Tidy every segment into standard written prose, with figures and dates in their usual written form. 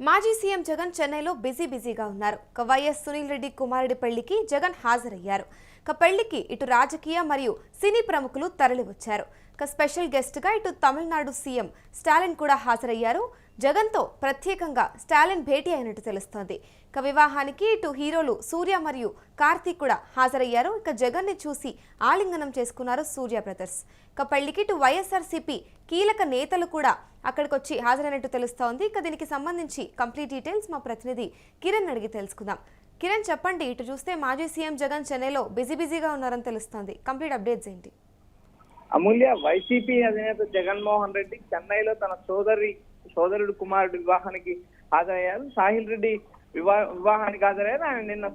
మాజీ సీఎం జగన్ చెన్నైలో బిజీగా ఉన్నారు. వైఎస్ సునీల్ రెడ్డి కుమారుడి పెళ్లికి జగన్ హాజరయ్యారు. పెళ్లికి ఇటు రాజకీయ మరియు సినీ ప్రముఖులు తరలివచ్చారు. స్పెషల్ గెస్ట్ గా ఇటు తమిళనాడు సీఎం స్టాలిన్ కూడా హాజరయ్యారు. జగన్తో ప్రత్యేకంగా స్టాలిన్ భేటీ అయినట్టు తెలుస్తోంది. వివాహానికి ఇటు హీరోలు సూర్య మరియు కార్తీక్ కూడా హాజరయ్యారు. జగన్ ని చూసి ఆలింగనం చేసుకున్నారు సూర్య బ్రదర్స్. పెళ్లికి ఇటు వైఎస్ఆర్సీపీ కీలక నేతలు కూడా అక్కడికి వచ్చి హాజరైనట్టు తెలుస్తోంది. దీనికి సంబంధించి కంప్లీట్ డీటెయిల్స్ మా ప్రతినిధి కిరణ్ అడిగి తెలుసుకుందాం. కిరణ్, చెప్పండి. ఇటు చూస్తే మాజీ సీఎం జగన్ చెన్నైలో బిజీగా ఉన్నారని తెలుస్తోంది. కంప్లీట్ అప్డేట్స్ ఏంటి? అమూల్య, వైసీపీ అధినేత జగన్మోహన్ రెడ్డి చెన్నైలో తన సోదరుడు కుమారుడు వివాహానికి హాజరయ్యారు. సాహిల్ రెడ్డి వివాహానికి హాజరయ్యారు. ఆయన నిన్న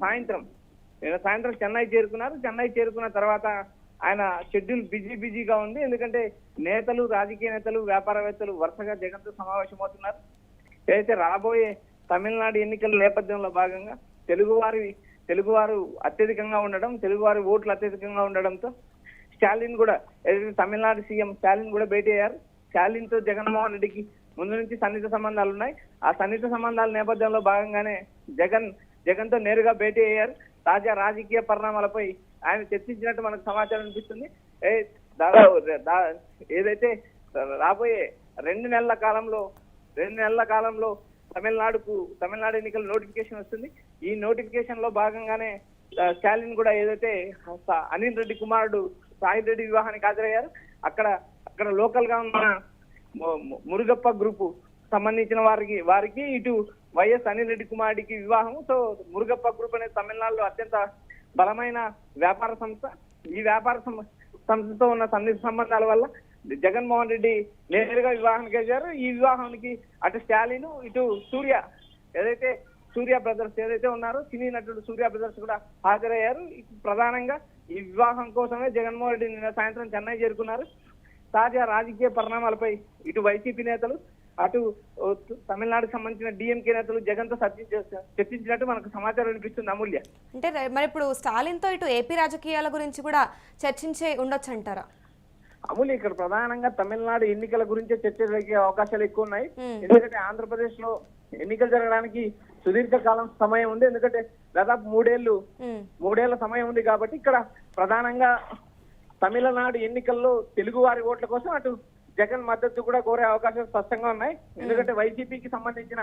సాయంత్రం చెన్నై చేరుకున్నారు. చెన్నై చేరుకున్న తర్వాత ఆయన షెడ్యూల్ బిజీగా ఉంది. ఎందుకంటే రాజకీయ నేతలు, వ్యాపారవేత్తలు వరుసగా జగన్తో సమావేశమవుతున్నారు. ఏదైతే రాబోయే తమిళనాడు ఎన్నికల నేపథ్యంలో భాగంగా తెలుగువారు అత్యధికంగా ఉండడం, తెలుగువారి ఓట్లు అత్యధికంగా ఉండడంతో స్టాలిన్ కూడా తమిళనాడు సీఎం స్టాలిన్ కూడా భేటీ అయ్యారు. స్టాలిన్ తో జగన్మోహన్ రెడ్డికి ముందు నుంచి సన్నిహిత సంబంధాలు ఉన్నాయి. ఆ సన్నిహిత సంబంధాల నేపథ్యంలో భాగంగానే జగన్ తో నేరుగా భేటీ అయ్యారు. తాజా రాజకీయ పరిణామాలపై ఆయన చర్చించినట్టు మనకు సమాచారం అనిపిస్తుంది. ఏదైతే రాబోయే రెండు నెలల కాలంలో తమిళనాడు ఎన్నికల నోటిఫికేషన్ వస్తుంది. ఈ నోటిఫికేషన్ లో భాగంగానే స్టాలిన్ కూడా ఏదైతే అనిల్ రెడ్డి కుమారుడు సాహిల్ రెడ్డి వివాహానికి హాజరయ్యారు. అక్కడ లోకల్ గా ఉన్న మురుగప్ప గ్రూప్ సంబంధించిన వారికి ఇటు వైఎస్ అనిల్ రెడ్డి కుమారుడికి వివాహం. సో మురుగప్ప గ్రూప్ అనేది తమిళనాడులో అత్యంత బలమైన వ్యాపార సంస్థ. ఈ వ్యాపార సంస్థతో ఉన్న సన్నిహిత సంబంధాల వల్ల జగన్మోహన్ రెడ్డి నేరుగా వివాహానికి వెళ్ళారు. ఈ వివాహానికి అటు స్టాలిన్, ఇటు సూర్య బ్రదర్స్ ఏదైతే ఉన్నారో సినీ నటుడు సూర్య బ్రదర్స్ కూడా హాజరయ్యారు. ప్రధానంగా ఈ వివాహం కోసమే జగన్మోహన్ రెడ్డి నిన్న సాయంత్రం చెన్నై చేరుకున్నారు. తాజా రాజకీయ పరిణామాలపై ఇటు వైసీపీ నేతలు, అటు తమిళనాడుకు సంబంధించిన డిఎంకే నేతలు జగన్ తో చర్చించినట్టు మనకు సమాచారం వినిపిస్తుంది. అమూల్య, అంటే మరి ఇప్పుడు స్టాలిన్ తో ఇటు ఏపీ రాజకీయాల గురించి కూడా చర్చించే ఉండొచ్చు అంటారా? అమూల్య, ఇక్కడ ప్రధానంగా తమిళనాడు ఎన్నికల గురించే చర్చ జరిగే అవకాశాలు ఎక్కువ ఉన్నాయి. ఎందుకంటే ఆంధ్రప్రదేశ్ లో ఎన్నికలు జరగడానికి సుదీర్ఘకాలం సమయం ఉంది. ఎందుకంటే దాదాపు మూడేళ్ల సమయం ఉంది. కాబట్టి ఇక్కడ ప్రధానంగా తమిళనాడు ఎన్నికల్లో తెలుగు వారి ఓట్ల కోసం అటు జగన్ మద్దతు కూడా కోరే అవకాశాలు స్పష్టంగా ఉన్నాయి. ఎందుకంటే వైసీపీకి సంబంధించిన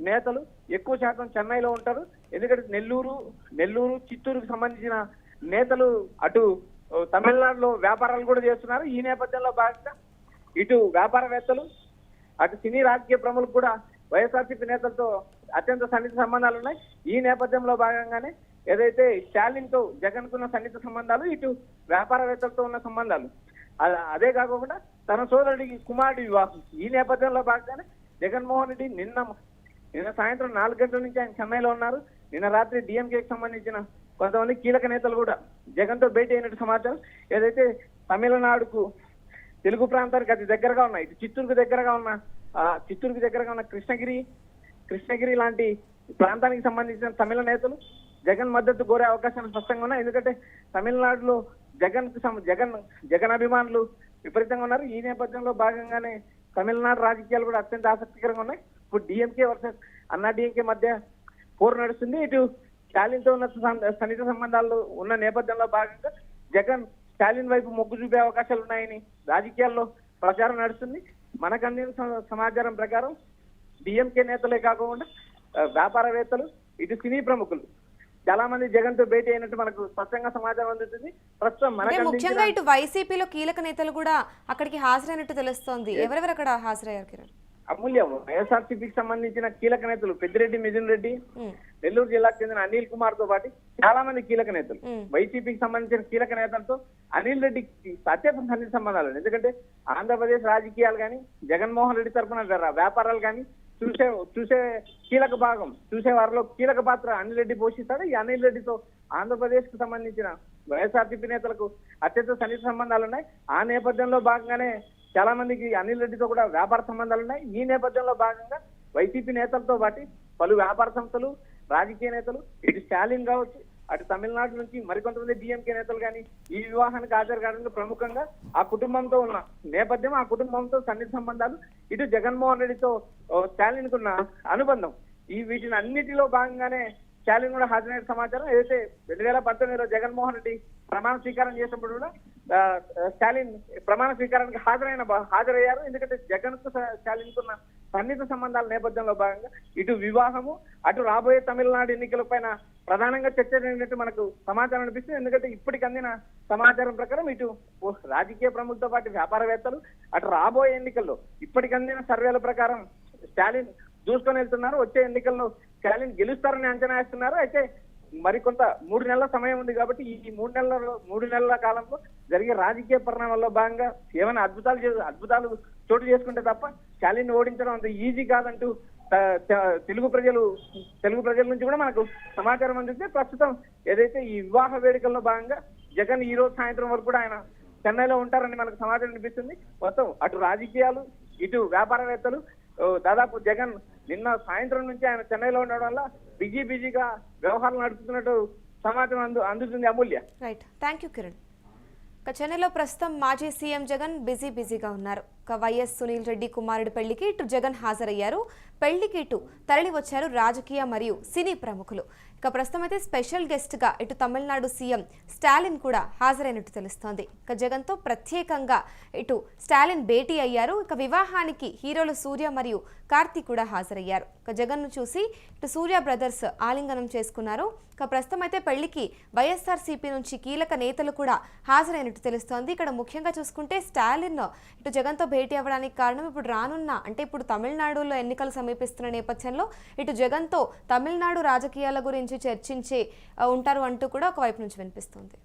నేతలు ఎక్కువ శాతం చెన్నైలో ఉంటారు. ఎందుకంటే నెల్లూరు చిత్తూరుకు సంబంధించిన నేతలు అటు తమిళనాడులో వ్యాపారాలు కూడా చేస్తున్నారు. ఈ నేపథ్యంలో భాగంగా ఇటు వ్యాపారవేత్తలు, అటు సినీ రాజకీయ ప్రముఖులు కూడా వైఎస్ఆర్సీపీ నేతలతో అత్యంత సన్నిహిత సంబంధాలు ఉన్నాయి. ఈ నేపథ్యంలో భాగంగానే ఏదైతే స్టాలిన్ తో జగన్ కున్న సన్నిహిత సంబంధాలు, ఇటు వ్యాపారవేత్తలతో ఉన్న సంబంధాలు, అదే కాకుండా తన సోదరుడికి కుమారుడి వివాహం. ఈ నేపథ్యంలో భాగంగానే జగన్మోహన్ రెడ్డి నిన్న సాయంత్రం 4 గంటల నుంచి ఆయన చెన్నైలో ఉన్నారు. నిన్న రాత్రి డిఎంకేకి సంబంధించిన కొంతమంది కీలక నేతలు కూడా జగన్ తో భేటీ అయినట్టు సమాచారం. ఏదైతే తమిళనాడుకు తెలుగు ప్రాంతానికి అతి దగ్గరగా ఉన్నాయి, ఇటు చిత్తూరుకు దగ్గరగా ఉన్న కృష్ణగిరి లాంటి ప్రాంతానికి సంబంధించిన తమిళ నేతలు జగన్ మద్దతు కోరే అవకాశాలు స్పష్టంగా ఉన్నాయి. ఎందుకంటే తమిళనాడులో జగన్ అభిమానులు విపరీతంగా ఉన్నారు. ఈ నేపథ్యంలో భాగంగానే తమిళనాడు రాజకీయాలు కూడా అత్యంత ఆసక్తికరంగా ఉన్నాయి. ఇప్పుడు డిఎంకే వర్సెస్ అన్నా డిఎంకే మధ్య పోరు నడుస్తుంది. ఇటు స్టాలిన్ తో ఉన్న సన్నిహిత సంబంధాలు ఉన్న నేపథ్యంలో భాగంగా జగన్ స్టాలిన్ వైపు మొగ్గు చూపే అవకాశాలు ఉన్నాయని రాజకీయాల్లో ప్రచారం నడుస్తుంది. మనకు అందిన సమాచారం ప్రకారం డిఎంకే నేతలే కాకుండా వ్యాపారవేత్తలు, ఇటు సినీ ప్రముఖులు చాలా మంది జగన్ తో భేటీ అయినట్టు మనకు స్పష్టంగా సమాచారం అందుతుంది. ప్రస్తుతం ముఖ్యంగా ఇటు వైసీపీలో కీలక నేతలు కూడా అక్కడికి హాజరైనట్టు తెలుస్తోంది. ఎవరెవరు అక్కడ హాజరయ్యారు కిరణ్? అమూల్య, వైఎస్ఆర్సీపీకి సంబంధించిన కీలక నేతలు పెద్దిరెడ్డి మిథున్ రెడ్డి, నెల్లూరు జిల్లాకు చెందిన అనిల్ కుమార్ తో పాటు చాలా మంది కీలక నేతలు, వైసీపీకి సంబంధించిన కీలక నేతలతో అనిల్ రెడ్డికి అత్యంత సన్నిహిత సంబంధాలు. ఎందుకంటే ఆంధ్రప్రదేశ్ రాజకీయాలు కానీ, జగన్మోహన్ రెడ్డి తరఫున వ్యాపారాలు కానీ చూసే వారిలో కీలక పాత్ర అనిల్ రెడ్డి పోషిస్తాడు. ఈ అనిల్ రెడ్డితో ఆంధ్రప్రదేశ్ కు సంబంధించిన వైఎస్ఆర్సీపీ నేతలకు అత్యంత సన్నిహిత సంబంధాలు ఉన్నాయి. ఆ నేపథ్యంలో భాగంగానే చాలా మందికి అనిల్ రెడ్డితో కూడా వ్యాపార సంబంధాలు ఉన్నాయి. ఈ నేపథ్యంలో భాగంగా వైసీపీ నేతలతో పాటు పలు వ్యాపార సంస్థలు, రాజకీయ నేతలు, ఇటు స్టాలిన్ కావచ్చు, అటు తమిళనాడు నుంచి మరికొంతమంది డిఎంకే నేతలు కానీ ఈ వివాహానికి హాజరు కావడానికి ప్రముఖంగా ఆ కుటుంబంతో ఉన్న నేపథ్యం, ఆ కుటుంబంతో సన్నిహిత సంబంధాలు, ఇటు జగన్మోహన్ రెడ్డితో స్టాలిన్ కున్న అనుబంధం, వీటిని అన్నిటిలో భాగంగానే స్టాలిన్ కూడా హాజరైన సమాచారం. ఏదైతే 2019లో జగన్మోహన్ రెడ్డి ప్రమాణ స్వీకారం చేసినప్పుడు కూడా స్టాలిన్ ప్రమాణ స్వీకారానికి హాజరయ్యారు. ఎందుకంటే జగన్ కు స్టాలిన్ కున్న సన్నిహిత సంబంధాల నేపథ్యంలో భాగంగా ఇటు వివాహము అటు రాబోయే తమిళనాడు ఎన్నికల పైన ప్రధానంగా చర్చ జరిగినట్టు మనకు సమాచారం అనిపిస్తుంది. ఎందుకంటే ఇప్పటికి అందిన సమాచారం ప్రకారం ఇటు రాజకీయ ప్రముఖులతో పాటు వ్యాపారవేత్తలు అటు రాబోయే ఎన్నికల్లో ఇప్పటికి అందిన సర్వేల ప్రకారం స్టాలిన్ దూసుకొని వెళ్తున్నారు. వచ్చే ఎన్నికల్లో స్టాలిన్ గెలుస్తారని అంచనా వేస్తున్నారు. అయితే మరికొంత 3 నెలల సమయం ఉంది కాబట్టి ఈ 3 నెలల కాలంలో జరిగే రాజకీయ పరిణామాల్లో భాగంగా ఏమైనా అద్భుతాలు చోటు చేసుకుంటే తప్ప స్టాలిన్ ఓడించడం అంత ఈజీ కాదంటూ తెలుగు ప్రజల నుంచి కూడా మనకు సమాచారం అందిస్తే ప్రస్తుతం ఏదైతే ఈ వివాహ వేడుకల్లో భాగంగా జగన్ ఈ రోజు సాయంత్రం వరకు కూడా ఆయన చెన్నైలో ఉంటారని మనకు సమాచారం అనిపిస్తుంది. మొత్తం అటు రాజకీయాలు ఇటు వ్యాపారవేత్తలు దాదాపు జగన్ నిన్న సాయంత్రం నుంచి ఆయన చెన్నైలో ఉండడం వల్ల బిజీగా వ్యవహారాలు నడుపుతున్నట్టు సమాచారం అందుతుంది. Amulya. Right, thank you Kiran. చెన్నైలో ప్రస్తుతం మాజీ సీఎం జగన్ బిజీగా ఉన్నారు. వైఎస్ సునీల్ రెడ్డి కుమారుడి పెళ్లికి ఇటు జగన్ హాజరయ్యారు. పెళ్లికి ఇటు తరలి వచ్చారు రాజకీయ మరియు సినీ ప్రముఖులు. ప్రస్తుతం అయితే స్పెషల్ గెస్ట్ గా ఇటు తమిళనాడు సీఎం స్టాలిన్ కూడా హాజరైనట్టు తెలుస్తోంది. జగన్తో ప్రత్యేకంగా ఇటు స్టాలిన్ భేటీ అయ్యారు. వివాహానికి హీరోలు సూర్య మరియు కార్తీక్ కూడా హాజరయ్యారు. జగన్ను చూసి ఇటు సూర్య బ్రదర్స్ ఆలింగనం చేసుకున్నారు. ప్రస్తుతం అయితే పెళ్లికి వైఎస్ఆర్సీపీ నుంచి కీలక నేతలు కూడా హాజరైనట్టు తెలుస్తోంది. ఇక్కడ ముఖ్యంగా చూసుకుంటే స్టాలిన్ ఇటు జగన్తో భేటీ అవ్వడానికి కారణం ఇప్పుడు తమిళనాడులో ఎన్నికలు సమీపిస్తున్న నేపథ్యంలో ఇటు జగన్తో తమిళనాడు రాజకీయాల గురించి చర్చించి ఉంటారు అంటూ కూడా ఒకవైపు నుంచి వినిపిస్తోంది.